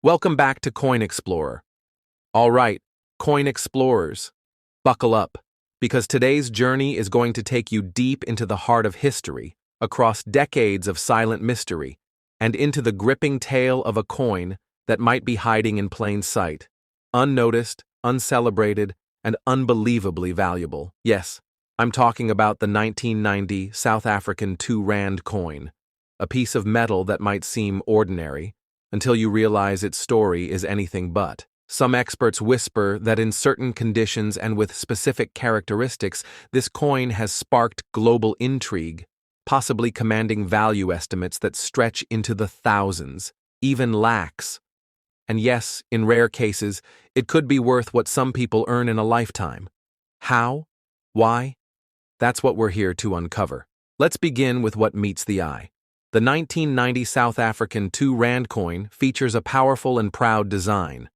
Welcome back to Coin Explorer. All right, Coin Explorers, buckle up, because today's journey is going to take you deep into the heart of history, across decades of silent mystery, and into the gripping tale of a coin that might be hiding in plain sight, unnoticed, uncelebrated, and unbelievably valuable. Yes, I'm talking about the 1990 South African 2 Rand coin, a piece of metal that might seem ordinary, until you realize its story is anything but. Some experts whisper that in certain conditions and with specific characteristics, this coin has sparked global intrigue, possibly commanding value estimates that stretch into the thousands, even lakhs. And yes, in rare cases, it could be worth what some people earn in a lifetime. How? Why? That's what we're here to uncover. Let's begin with what meets the eye. The 1990 South African 2 Rand coin features a powerful and proud design.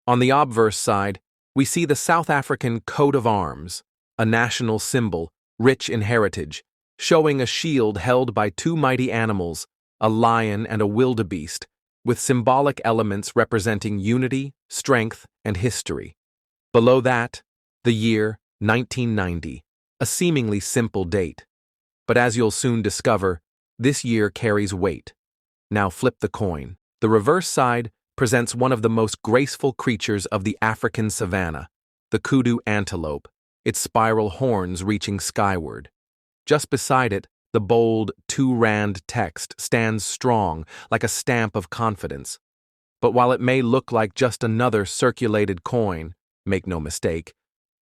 On the obverse side, we see the South African coat of arms, a national symbol, rich in heritage, showing a shield held by two mighty animals, a lion and a wildebeest, with symbolic elements representing unity, strength, and history. Below that, the year 1990, a seemingly simple date. But as you'll soon discover, this year carries weight. Now flip the coin. The reverse side presents one of the most graceful creatures of the African savanna, the kudu antelope, its spiral horns reaching skyward. Just beside it, the bold 2 Rand text stands strong, like a stamp of confidence. But while it may look like just another circulated coin, make no mistake,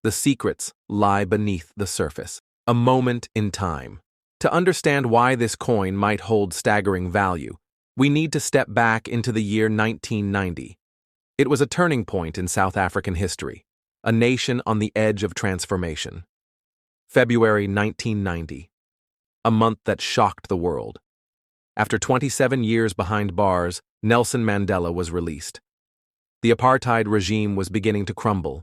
the secrets lie beneath the surface. A moment in time. To understand why this coin might hold staggering value, we need to step back into the year 1990. It was a turning point in South African history, a nation on the edge of transformation. February 1990, a month that shocked the world. After 27 years behind bars, Nelson Mandela was released. The apartheid regime was beginning to crumble.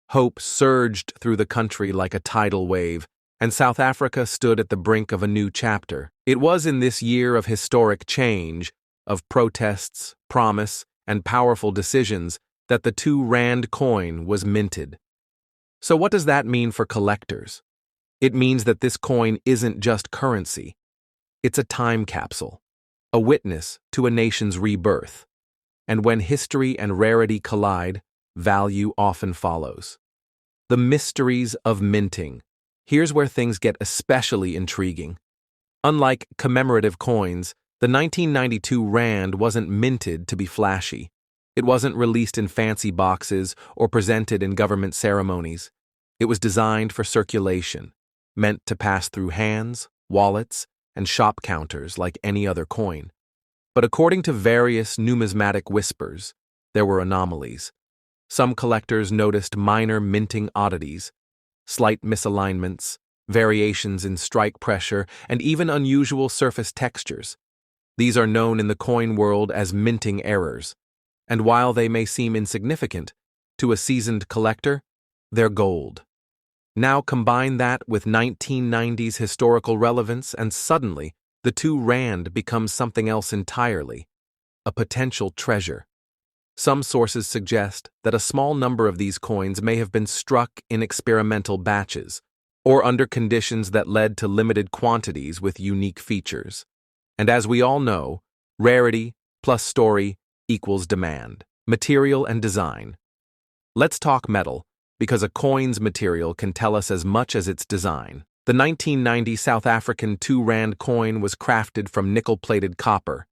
Hope surged through the country like a tidal wave, and South Africa stood at the brink of a new chapter. It was in this year of historic change, of protests, promise, and powerful decisions that the 2 Rand coin was minted. So what does that mean for collectors? It means that this coin isn't just currency. It's a time capsule, a witness to a nation's rebirth. And when history and rarity collide, value often follows. The mysteries of minting. Here's where things get especially intriguing. Unlike commemorative coins, the 1992 Rand wasn't minted to be flashy. It wasn't released in fancy boxes or presented in government ceremonies. It was designed for circulation, meant to pass through hands, wallets, and shop counters like any other coin. But according to various numismatic whispers, there were anomalies. Some collectors noticed minor minting oddities, slight misalignments, variations in strike pressure, and even unusual surface textures. These are known in the coin world as minting errors, and while they may seem insignificant, to a seasoned collector, they're gold. Now combine that with 1990's historical relevance, and suddenly, the 2 Rand becomes something else entirely, a potential treasure. Some sources suggest that a small number of these coins may have been struck in experimental batches, or under conditions that led to limited quantities with unique features. And as we all know, rarity plus story equals demand, material and design. Let's talk metal, because a coin's material can tell us as much as its design. The 1990 South African 2 Rand coin was crafted from nickel-plated copper,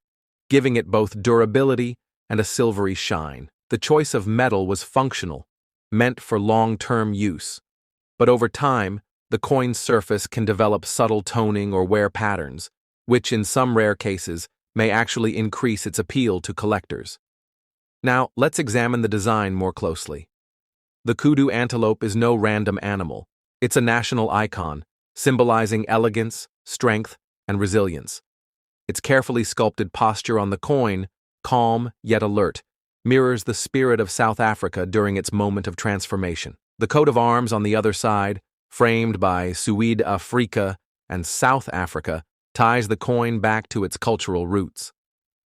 giving it both durability and a silvery shine. The choice of metal was functional, meant for long-term use. But over time, the coin's surface can develop subtle toning or wear patterns, which in some rare cases may actually increase its appeal to collectors. Now, let's examine the design more closely. The kudu antelope is no random animal. It's a national icon, symbolizing elegance, strength, and resilience. Its carefully sculpted posture on the coin, calm yet alert, mirrors the spirit of South Africa during its moment of transformation. The coat of arms on the other side, framed by Suid-Afrika and South Africa, ties the coin back to its cultural roots.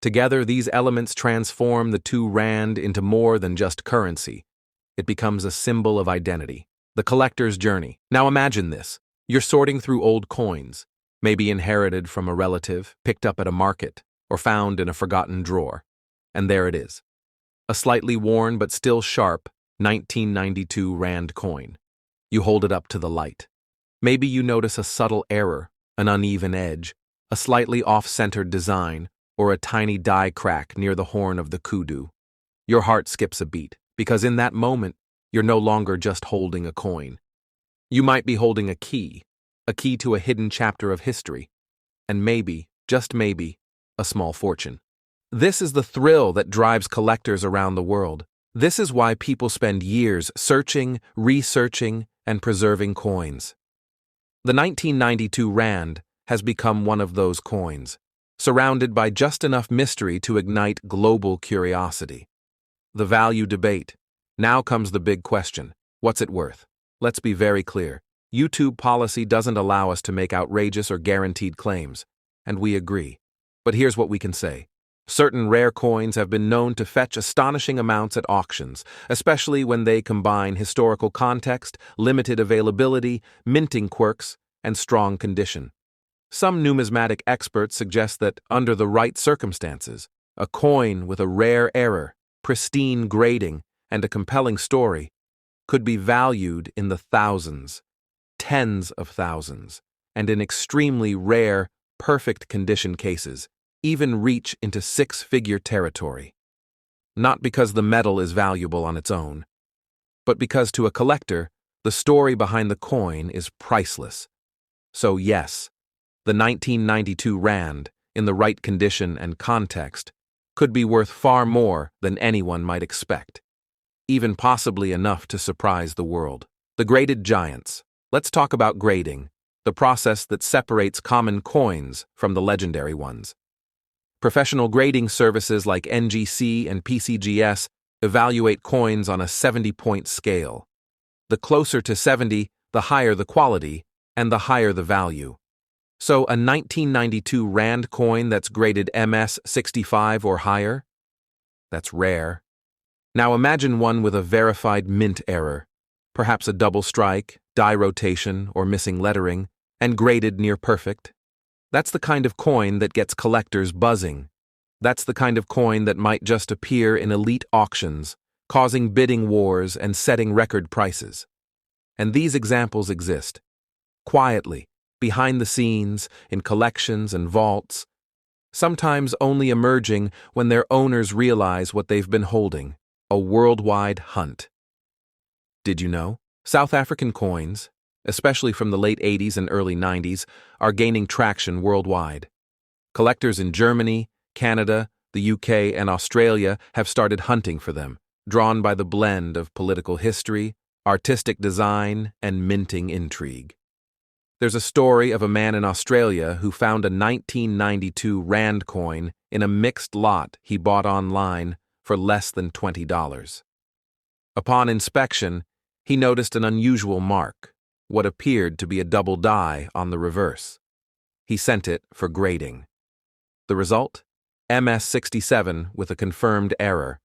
Together, these elements transform the two rand into more than just currency. It becomes a symbol of identity, the collector's journey. Now imagine this. You're sorting through old coins, maybe inherited from a relative, picked up at a market, or found in a forgotten drawer. And there it is. A slightly worn but still sharp 1992 rand coin. You hold it up to the light. Maybe you notice a subtle error, an uneven edge, a slightly off-centered design, or a tiny die crack near the horn of the kudu. Your heart skips a beat, because in that moment, you're no longer just holding a coin. You might be holding a key to a hidden chapter of history, and maybe, just maybe, a small fortune. This is the thrill that drives collectors around the world. This is why people spend years searching, researching, and preserving coins. The 1992 rand has become one of those coins, surrounded by just enough mystery to ignite global curiosity. The value debate. Now comes the big question. What's it worth? Let's be very clear. YouTube policy doesn't allow us to make outrageous or guaranteed claims, and we agree. But here's what we can say. Certain rare coins have been known to fetch astonishing amounts at auctions, especially when they combine historical context, limited availability, minting quirks, and strong condition. Some numismatic experts suggest that, under the right circumstances, a coin with a rare error, pristine grading, and a compelling story could be valued in the thousands, tens of thousands, and in extremely rare, perfect condition cases, even reach into six-figure territory. Not because the metal is valuable on its own, but because to a collector, the story behind the coin is priceless. So yes, the 1992 rand, in the right condition and context, could be worth far more than anyone might expect, even possibly enough to surprise the world. The graded giants. Let's talk about grading, the process that separates common coins from the legendary ones. Professional grading services like NGC and PCGS evaluate coins on a 70-point scale. The closer to 70, the higher the quality, and the higher the value. So a 1992 rand coin that's graded MS 65 or higher? That's rare. Now imagine one with a verified mint error, perhaps a double strike, die rotation, or missing lettering, and graded near perfect. That's the kind of coin that gets collectors buzzing. That's the kind of coin that might just appear in elite auctions, causing bidding wars and setting record prices. And these examples exist, quietly, behind the scenes, in collections and vaults, sometimes only emerging when their owners realize what they've been holding, a worldwide hunt. Did you know? South African coins, especially from the late 80s and early 90s, are gaining traction worldwide. Collectors in Germany, Canada, the UK, and Australia have started hunting for them, drawn by the blend of political history, artistic design, and minting intrigue. There's a story of a man in Australia who found a 1992 rand coin in a mixed lot he bought online for less than $20. Upon inspection, he noticed an unusual mark, what appeared to be a double die on the reverse. He sent it for grading. The result? MS-67 with a confirmed error,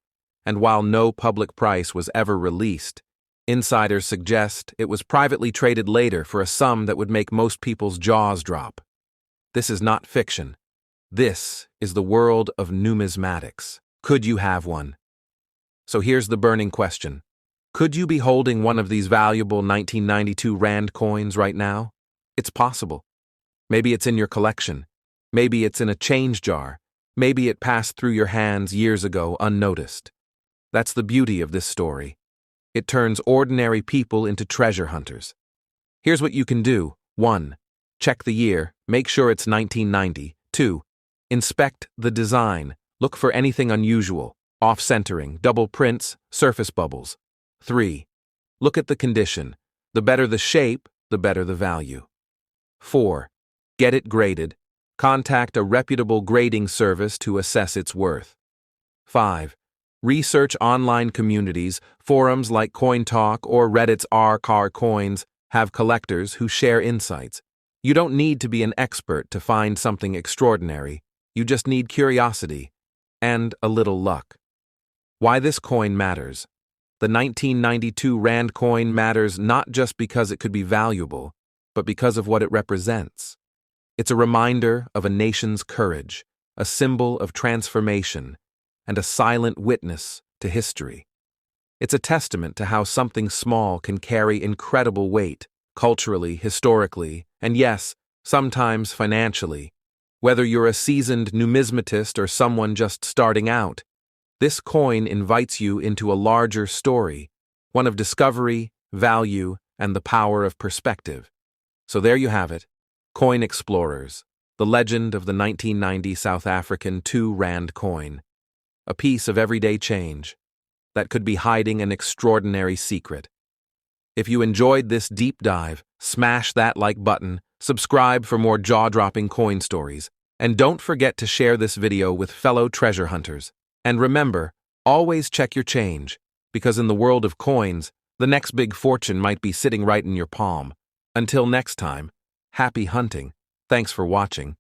and while no public price was ever released, insiders suggest it was privately traded later for a sum that would make most people's jaws drop. This is not fiction. This is the world of numismatics. Could you have one? So here's the burning question. Could you be holding one of these valuable 1992 rand coins right now? It's possible. Maybe it's in your collection. Maybe it's in a change jar. Maybe it passed through your hands years ago unnoticed. That's the beauty of this story. It turns ordinary people into treasure hunters. Here's what you can do. 1. Check the year. Make sure it's 1990. 2. Inspect the design. Look for anything unusual, off-centering, double prints, surface bubbles. 3. Look at the condition. The better the shape, the better the value. 4. Get it graded. Contact a reputable grading service to assess its worth. 5. Research online communities, forums like CoinTalk or Reddit's r/car coins have collectors who share insights. You don't need to be an expert to find something extraordinary. You just need curiosity, and a little luck. Why this coin matters. The 1992 Rand coin matters not just because it could be valuable, but because of what it represents. It's a reminder of a nation's courage, a symbol of transformation, and a silent witness to history. It's a testament to how something small can carry incredible weight, culturally, historically, and yes, sometimes financially. Whether you're a seasoned numismatist or someone just starting out, this coin invites you into a larger story, one of discovery, value, and the power of perspective. So there you have it, Coin Explorers, the legend of the 1990 South African 2 Rand coin, a piece of everyday change that could be hiding an extraordinary secret. If you enjoyed this deep dive, smash that like button, subscribe for more jaw-dropping coin stories, and don't forget to share this video with fellow treasure hunters. And remember, always check your change, because in the world of coins, the next big fortune might be sitting right in your palm. Until next time, happy hunting. Thanks for watching.